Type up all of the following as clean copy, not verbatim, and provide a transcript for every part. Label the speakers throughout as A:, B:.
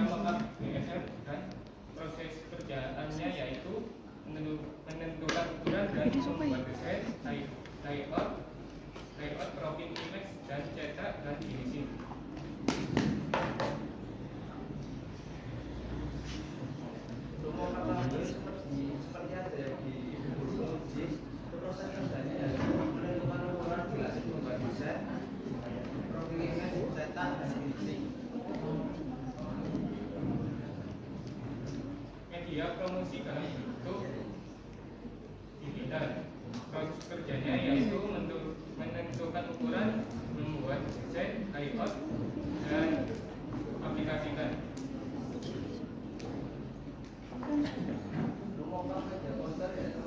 A: lengkap BSR dan proses kerjaannya yaitu menentukan ukuran dan membuat desain, layout, cropping image, dan cetak dan finishing.
B: Seperti ada di buku uji, proses kerjanya yaitu menentukan ukuran, jelasin membuat desain, cropping image, cetak, dan finishing.
A: Media promosi dalam bentuk digital. Proses kerjanya yaitu menentukan ukuran, membuat desain, layout, dan aplikasikan.
B: Mengubah media poster yaitu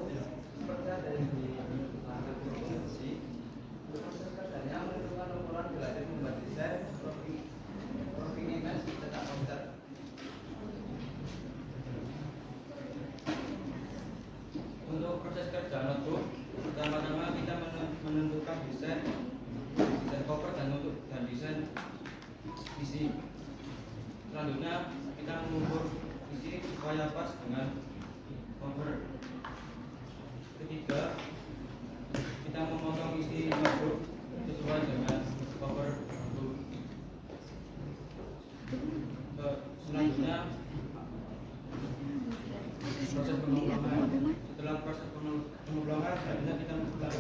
B: seperti ada di buku uji, proses kerjanya menentukan ukuran, jelasin membuat desain, cropping image, cetak poster. Untuk proses kerja notebook, pertama-tama kita menentukan desain cover dan desain isi. Selanjutnya kita mengukur isi supaya pas dengan cover. Ketiga, kita memotong isi notebook sesuai dengan cover notebook. Selanjutnya proses pengemblangan. Setelah proses pengemblangan, selanjutnya kita lakukan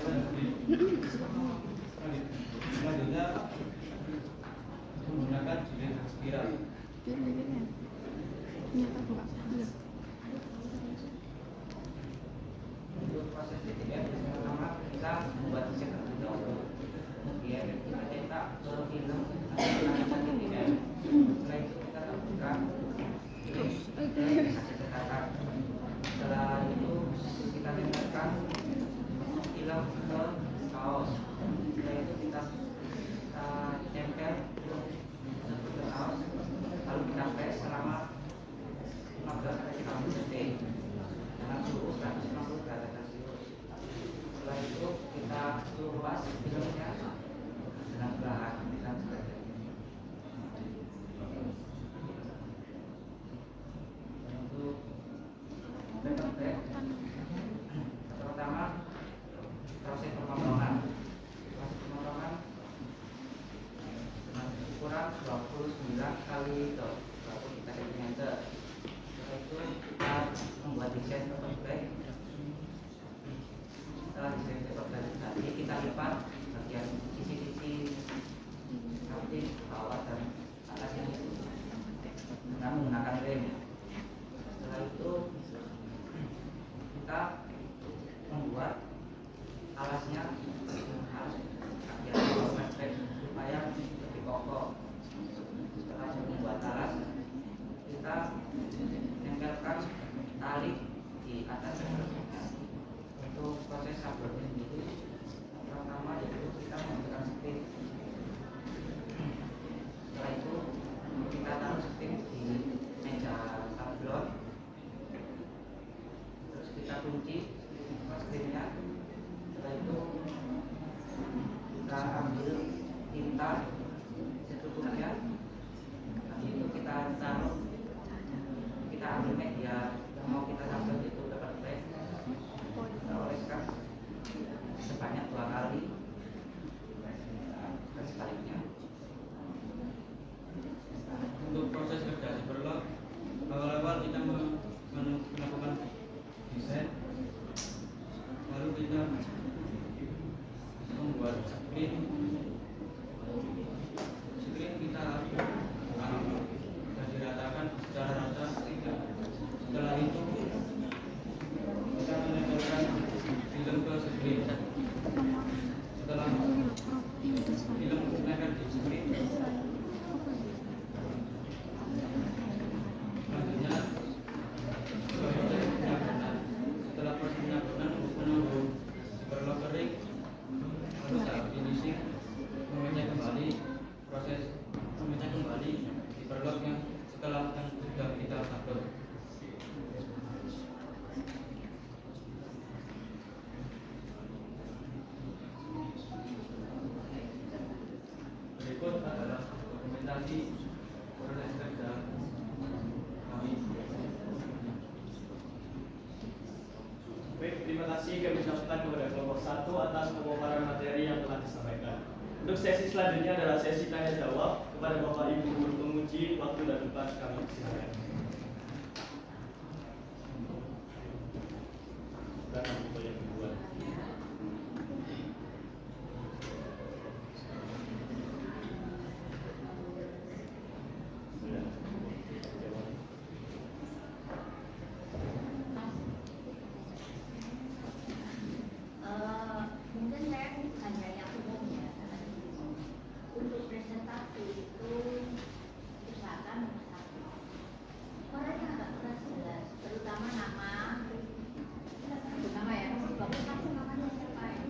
B: selanjutnya menggunakan jilid spiral. Untuk proses DTF, pertama kita membuat desain terlebih dahulu, kemudian kita cetak ke film atau DTF. Setelah itu kita lakukan cetakan. Setelah itu kita tempelkan film ke kaos. Setelah itu kita tempel ke kaos, lalu kita press selama 15-30 detik dengan suhu 150 derajat Celcius. Setelah itu kita kupas filmnya dengan perlahan dan sebagainya. Untuk paper bag, pertama proses pemotongan dengan ukuran 29 kali 23 cm. Setelah itu kita membuat desain paper bag. Setelah desain paper bag tadi kita lipat bagian sisi-sisi samping, bawah, dan atas ini dengan menggunakan lem. Setelah itu kita membuat alasnya harus bagian paper bag supaya lebih kokoh. Setelah membuat alas, kita tempelkan tali di atas sablonnya. Untuk proses sablonnya sendiri, pertama yaitu kita menggunakan stick. Setelah itu kita taruh stick di meja sablon, terus kita kunci sticknya. Setelah itu kita ambil tinta secukupnya. Nanti itu kita taruh, kita ambil media yang mau kita sablon itu dapat bag, kita oleskan sebanyak 2 kali dan sebaliknya. Untuk proses kerja Superlock, awal-awal kita melakukan desain, lalu kita membuat screen kita dan diratakan secara rata. Setelah itu kita menempelkan film ke screen. Setelah film menempel di screen, selanjutnya proses penyabunan. Setelah proses penyabunan menunggu Superlock kering, lalu saat finishing mengecek kembali proses memecah kembali Superlocknya setelah yang sudah kita sablon. Berikut adalah dokumentasi proses kerja
C: Baik, terima kasih kami ucapkan kepada kelompok 1 atas pemaparan materi yang telah disampaikan. Untuk sesi selanjutnya adalah sesi tanya jawab kepada Bapak Ibu guru penguji. Waktu dan tempat kami silakan. Untuk yang kedua.
D: Mungkin saya hanya yang umum ya, karena untuk presentasi itu usahakan nomor 1 orangnya agak keras jelas, terutama nama ya, bagus aku namanya siapa ya.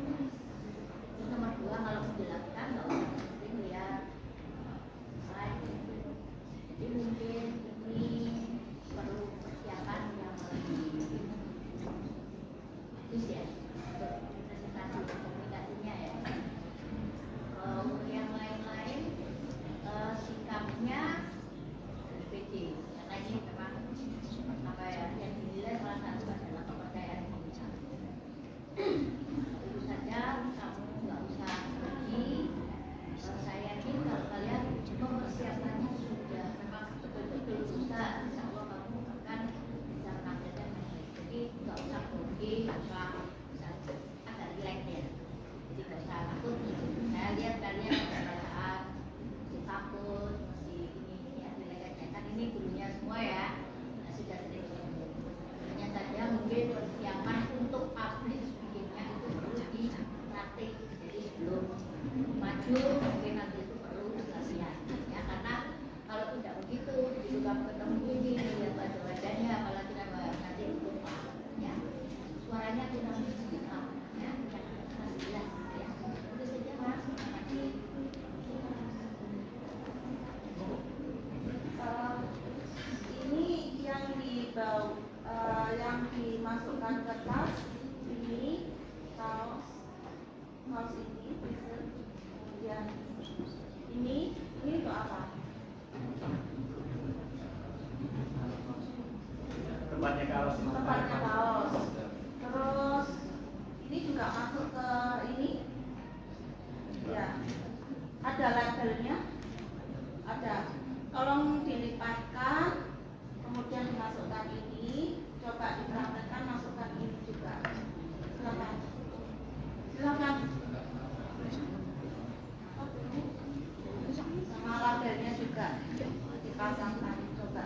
D: Terus nomor 2 kalau menjelaskan nggak usah penting lihat slide. Jadi mungkin ini perlu persiapan yang lebih bagus ya untuk presentasi komunikasinya ya. Untuk yang lain-lain sikapnya PD, karena ini memang apa ya, yang dinilai salah satu adalah kepercayaan diri. Itu saja, kamu nggak usah pergi. Saya yakin kalau kalian mempersiapkannya sudah memang betul-betul susah, insya Allah kamu akan bisa menampilkan yang baik. Jadi nggak usah pergi, agak relax ya. Jadi nggak usah takut. Saya lihat kalian pada saat masih takut, masih ini ya, relax ya. Kan ini gurunya semua ya, sudah sering ketemu. Hanya saja mungkin persiapan untuk public speakingnya itu perlu dilatih. Jadi sebelum maju mungkin nanti itu perlu latihan ya, karena kalau tidak begitu begitu kamu ketemu ini lihat wajah-wajahnya, apalagi nanti lupa ya, suaranya tidak bisa ya, masih jelas ya. Itu saja Mas, terima kasih.
E: Ini yang yang dimasukkan ke tas ini kaos ini, kemudian ini untuk apa?
C: Tempatnya kaos.
E: Tempatnya kaos. Terus ini juga masuk ke ini, ya. Ada labelnya, ada. Tolong dilipatkan, kemudian dimasukkan ini. Coba dipraktekkan, masukkan ini juga. Silakan. Silakan. Sama labelnya juga dipasangkan. Coba.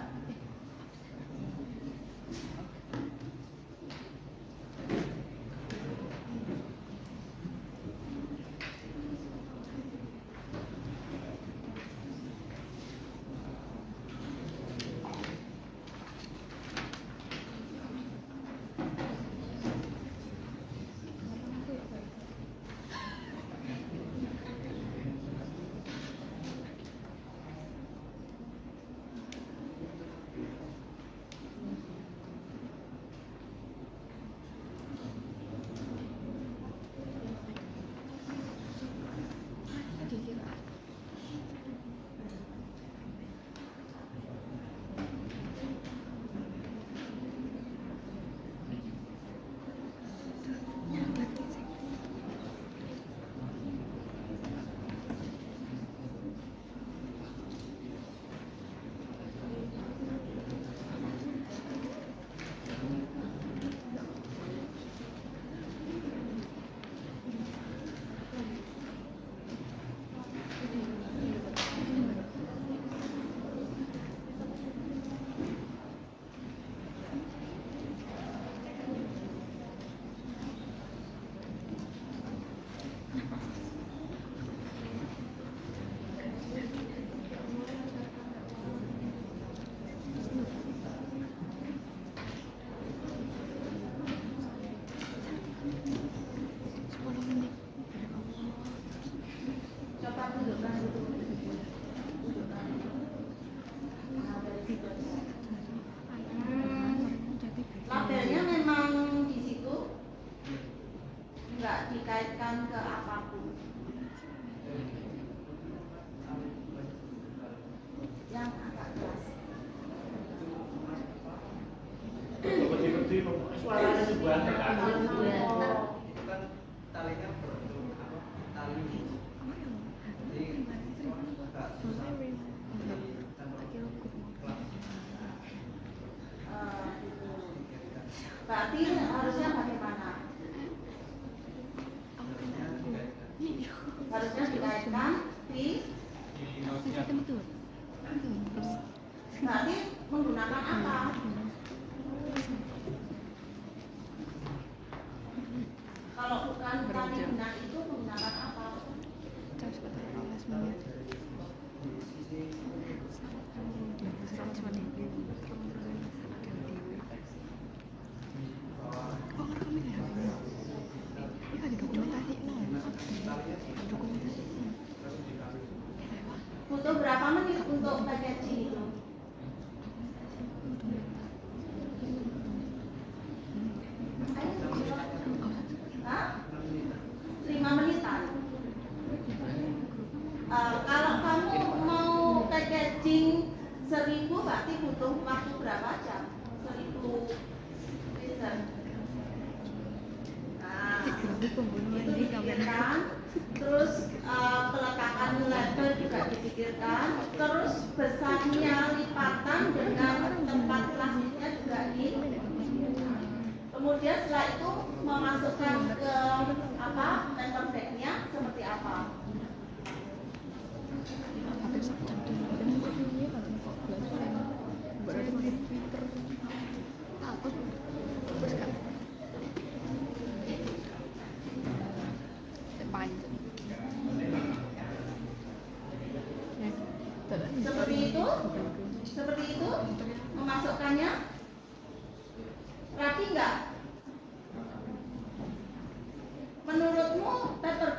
C: suaranya sebuah tekan.
B: Itu kan talinya berbentuk apa? Tali. Jadi agak susah.
E: Berarti harusnya bagaimana? Harusnya dikaitkan di berarti menggunakan apa? Kalau bukan tali benang itu menggunakan apa? Butuh berapa menit untuk packaging itu? Hah? 5 menitan. Kalau kamu mau packaging 1000 berarti butuh waktu berapa jam? 1000 liter. Nah, itu dipikirkan. Terus peletakan label juga dipikirkan. Terus besarnya lipatan dengan tempat plastiknya juga di. Kemudian setelah itu memasukkan ke apa paper bagnya seperti apa? Seperti itu memasukkannya rapi nggak? Menurutmu paper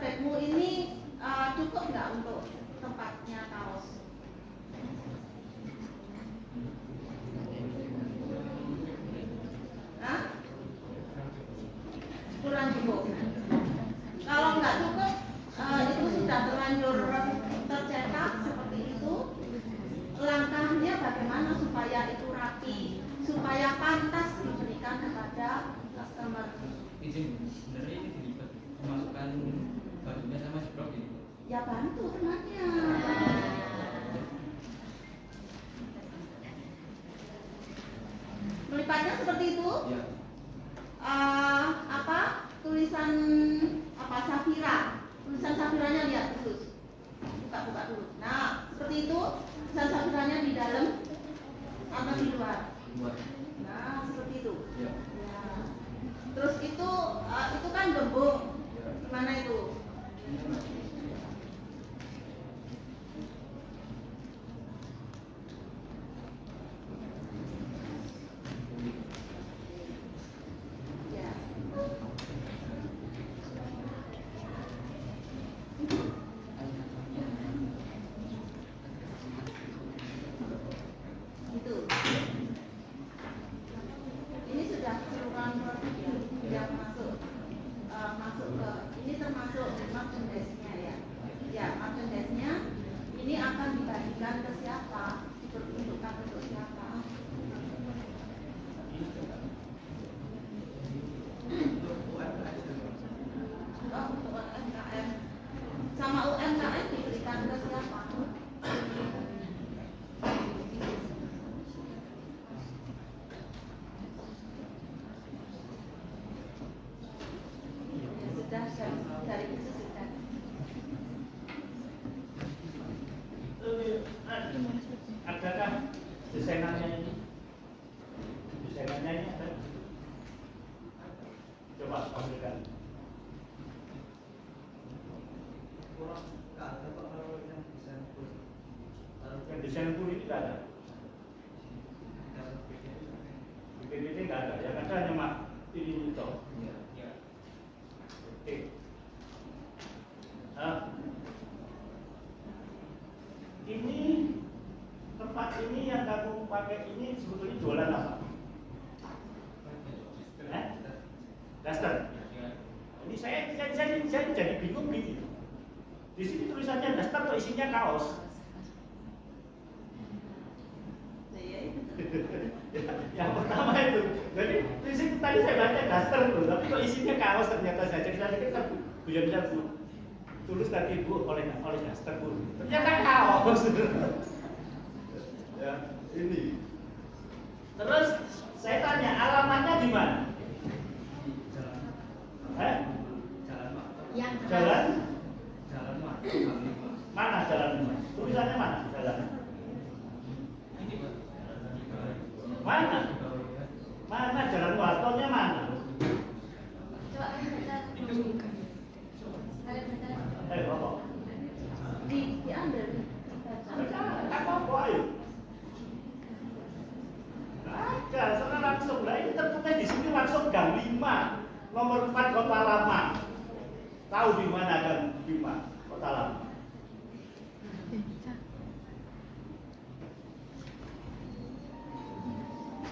E: bagmu ini cukup nggak untuk tempatnya kaos? Hah? Kurang cukup. Kalau nggak cukup, itu sudah terlanjur tercetak seperti itu. Langkahnya bagaimana supaya itu rapi, supaya pantas diberikan kepada customer?
B: Izin, sebenarnya ini dilipat memasukkan bajunya sama jeblok ini.
E: Ya bantu temannya. Melipatnya seperti itu?
B: Ya.
E: Apa tulisan apa Safira? Tulisan Safiranya lihat khusus. Buka dulu. Nah, seperti itu. Tulisan Safiranya di dalam atau di luar?
B: Luar.
E: Nah, seperti itu.
B: Ya.
E: Ya. Terus itu kan gembung. Gimana itu? Ya. Itu. Ini sudah keseluruhan yang masuk ke ini termasuk merchandise-nya ya. Ya, merchandise-nya ini akan dibagikan ke siapa? Diperuntukkan untuk siapa? Oh, untuk UMKM. Sama UMKM diberikan ke siapa? Ya, sudah dari itu sudah.
C: Adakah desainannya ini? Desainannya ini ada? Coba tampilkan.
B: Kurang nggak ada Pak kalau yang desain full.
C: Yang desain full ini tidak ada. Bikin ini nggak ada. Yang ada hanya ini toh.
B: Ya. Ya.
C: Oke. Nah, ini tempat ini yang kamu pakai ini sebetulnya jualan apa? Daster.
B: Ya.
C: Ini saya jadi bingung gini. Di sini tulisannya daster atau isinya kaos?
E: Ya, itu.
C: Yang pertama itu, jadi di situ tadi saya baca daster tuh, tapi kok isinya kaos ternyata saya pikir kan hujan-hujan Bu. Tulus tadi Bu oleh daster Bu. Ternyata kaos. Ya, ini. Terus saya tanya alamatnya di mana?
D: Yang
C: Jalan? Mana jalan? Tulisannya mana jalan? Mana? Mana jalan Wartonya mana?
D: coba
C: Ayo apa?
E: diambil.
C: Apa ayo? Ada, sana langsung lah ini tertulis di sini langsung Gang 5, nomor 4 Kota Lama. Tahu di mana Gang 5 Kota Lama?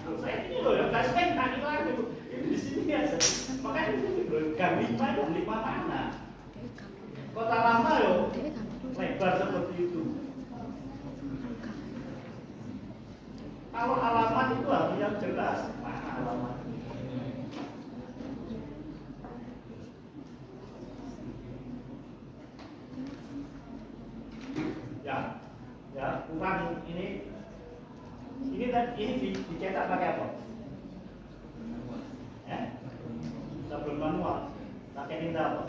C: Loh, saya ini loh yang kasih tadi lagi ini di sini aja. Makanya ini loh Gang 5 dan 5 mana? Kota Lama loh lebar seperti itu. Kalau alamat itu harus yang jelas. Mana alamat? Ya, kurang ini dicetak pakai apa? Ya? Sabun manual. Pakai tinta apa?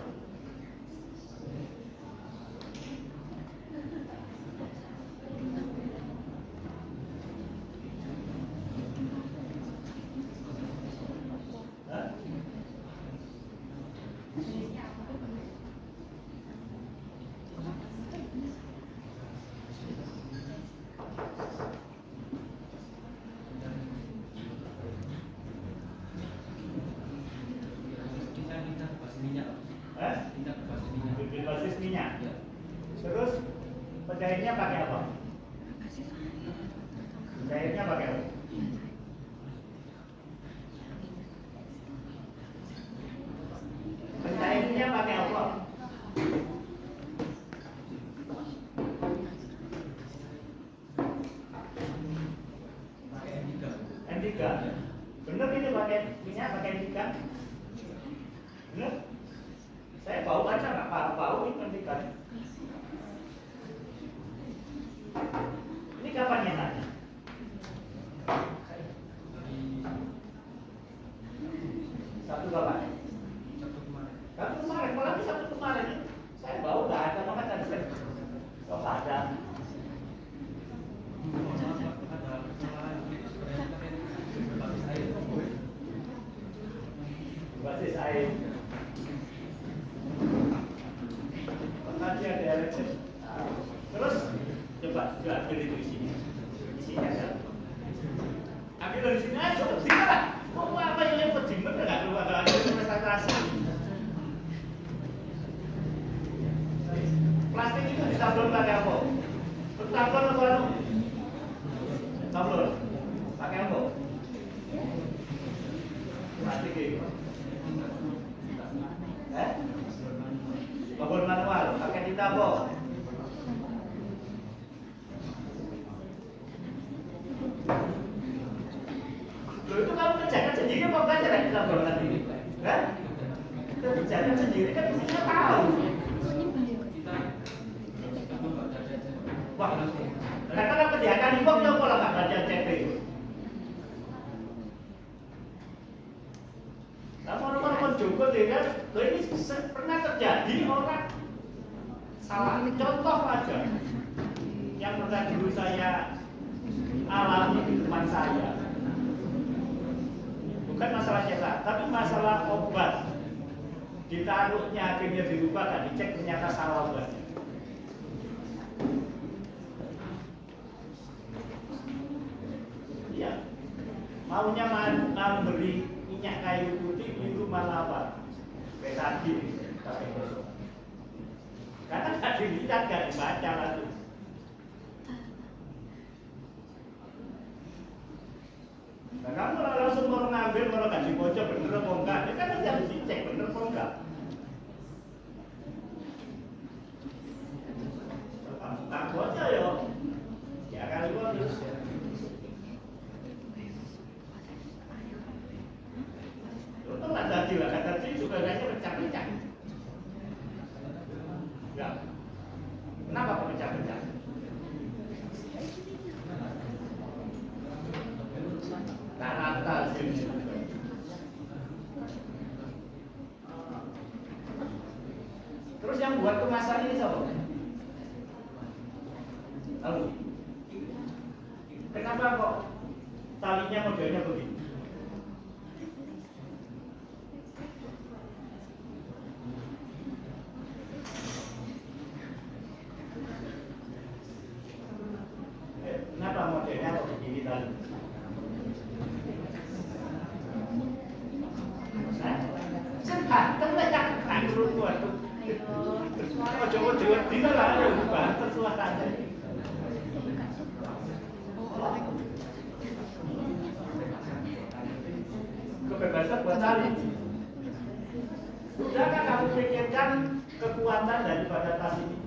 C: Hah? Berbasis minyak. Terus pencairnya pakai apa? Pencairnya pakai apa? Pencairnya pakai apa? N3. Bener ini pakai minyak pakai N3? Bener? Saya bau aja nggak bau ini N3. Ini kapan nyenaknya? Sabtu kapan? Sabtu kemarin, malah Sabtu kemarin. Saya bau nggak ada, makanya tadi saya kok nggak ada. Basis air. Nanti ada elektrik. Terus coba ambil itu isinya. Isinya ya. Ambil dari sini aja. Tidak lah. Mau apa yang lempet di mana nggak keluar ada konsentrasi. Plastik itu disablon pakai apa? Sablon apa anu? Sablon. Pakai apa? Plastik itu. Babon manual, pakai tinta apa? Loh itu kamu kerjakan sendiri apa enggak cara kita nanti ini? Kan? Kita kerjakan sendiri kan mestinya tahu. Wah, mereka kan kerjakan ibu yang pola nggak baca CP. Nah, orang-orang Joko kan, ini pernah terjadi orang salah. Contoh aja, yang pernah dulu saya alami di teman saya, bukan masalah cetak, tapi masalah obat. Ditaruhnya akhirnya dirubah, kan dicek ternyata salah obatnya. Iya, maunya memberi minyak kayu putih itu malah apa? Betadin pakai gosok. Karena nggak dilihat, nggak dibaca lagi. Nah kamu langsung mau ngambil, mau kasih bocor bener apa enggak? Ini kan harus dicek bener apa enggak. Tak bocor ya. Ya kali terus. membuat kemasan ini siapa? Tahu? Kenapa kok talinya modelnya begini? Kenapa modelnya kok begini tali? Banten lah yang kandung buat tuh. Oh coba dina lah ada banten suaranya. Kebebasan buat tali. Sudahkah kamu pikirkan kekuatan daripada tas ini?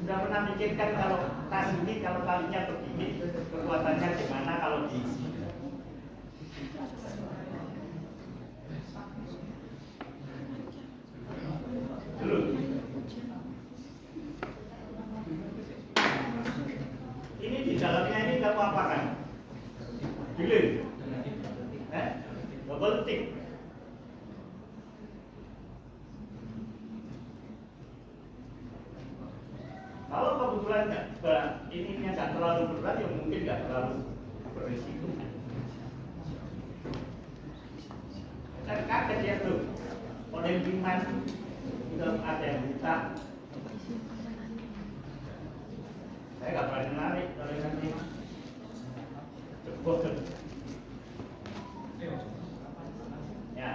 C: Sudah pernah pikirkan kalau tas ini kalau talinya begini kekuatannya gimana kalau diisi? Belum. Ini di dalamnya ini kamu apakan? Giling? Double tick. Kalau kebetulan ini nggak terlalu berat, ya mungkin nggak terlalu berisiko. Kan kaget ya tuh, orang Biman belum ada yang buta. Saya nggak pernah menarik kalau nanti cepet. Ya.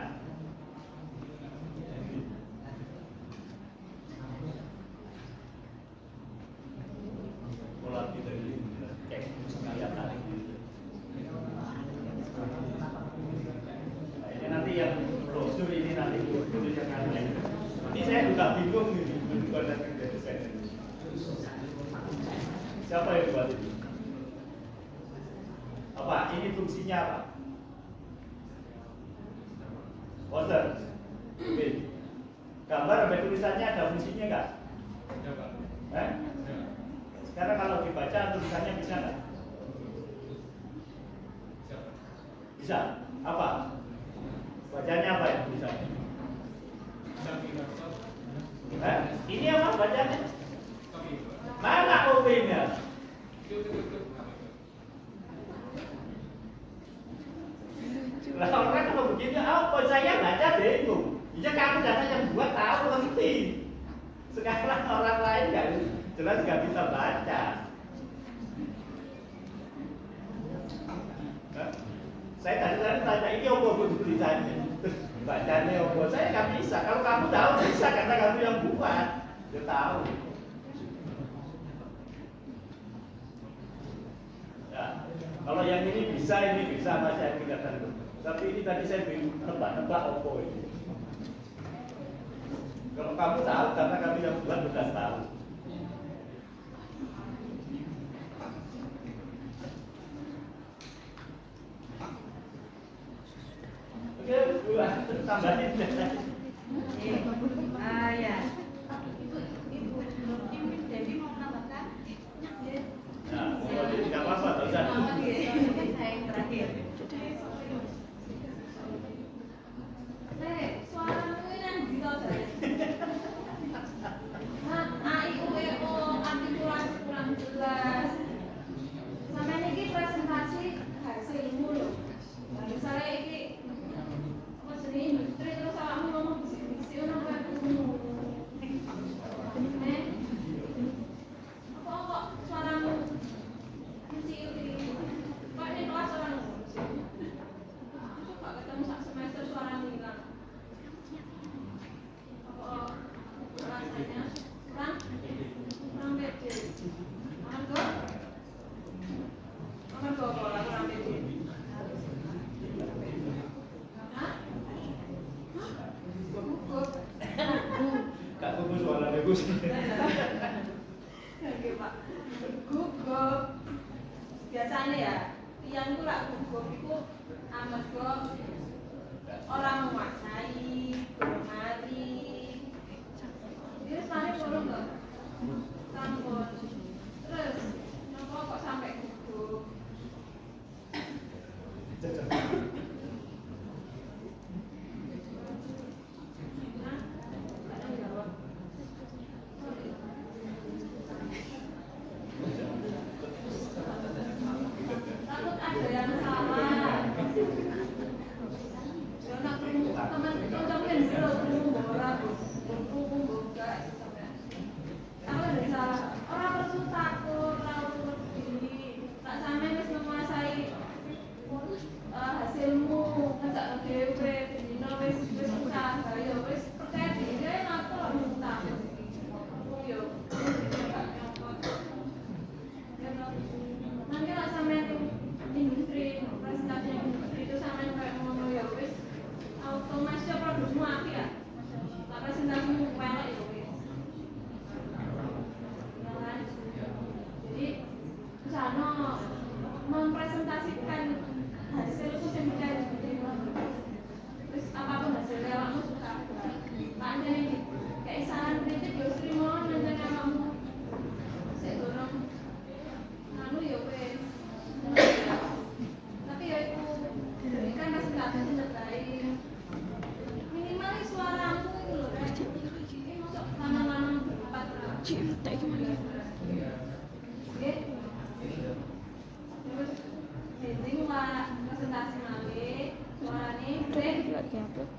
C: Ini nanti yang brosur ini nanti tulisannya. Ini saya juga bingung ini bukan dari saya. Siapa yang buat ini? Apa? Ini fungsinya apa? Poster. Oke. Gambar ada tulisannya ada fungsinya nggak?
A: Ada Pak.
C: Sekarang kalau dibaca tulisannya bisa nggak? Bisa. Apa? Bacanya apa ya tulisannya? Ini apa bacanya? Mana kopinya? Lah orang kalau begini apa saya baca bingung. Ya kamu data yang buat tahu ngerti. Sekarang orang lain nggak jelas nggak bisa baca. Saya tadi tanya ini apa tulisannya? Bacanya apa? Saya nggak bisa. Kalau kamu tahu bisa karena kamu yang buat. Dia tahu. Ya. Kalau yang ini bisa mas saya tidak tahu. Tapi ini tadi saya bingung nebak-nebak apa ini. Kalau kamu tahu karena kami yang buat sudah tahu. Oke, buat tambahin.
E: Ya. Ibu jadi mau menambahkan?
C: Nah, jadi tidak apa-apa, tidak usah.
E: Saya yang terakhir. Suaramu ini yang bisa saya. Kurang jelas. Sama ini presentasi hasilmu loh. Misalnya ini apa seni industri terus kamu ngomong bisnis apa apa kok suaramu kecil ini? Kok ini kelas suaramu kecil? Coba ketemu sak semester suaramu hilang. Apa rasanya kurang kecil? Aman kok kurang kecil.
C: Kak Gugus suara bagus.
E: Oke Pak, gugup biasanya ya, tiang itu lah gugup itu amarga orang menguasai, menghari. Dia sebenarnya bolong nggak? Sampun. Terus, kenapa kok sampai gugup? ora buku gak sampean. Aku bisa ora perlu takut, ora perlu diri. Tak sampean wis menguasai hasilmu, ngajak dhewe, dino wis usaha, ya wis percaya diri apa ora takut. Aku yo gak nyokot. Ya nanti lah sampean industri, presentasi industri itu sampean kayak ngono ya wis otomatis produkmu apik ya. Tak presentasimu pelek ya wis. Ya kan? Jadi sana mempresentasikan hasilku sing percaya diri. Terus apapun hasilnya awakmu suka. Tak jadi kayak saran kritik yo trimo nang awakmu. Sik durung anu ya wis. Tapi ya itu kan presentasi terbaik. Minimal suaramu itu loh kan. Ini masuk lama-lama 4
F: cinta gimana?
E: Oke. Terus sing presentasi malih suarane
F: Lagi upload.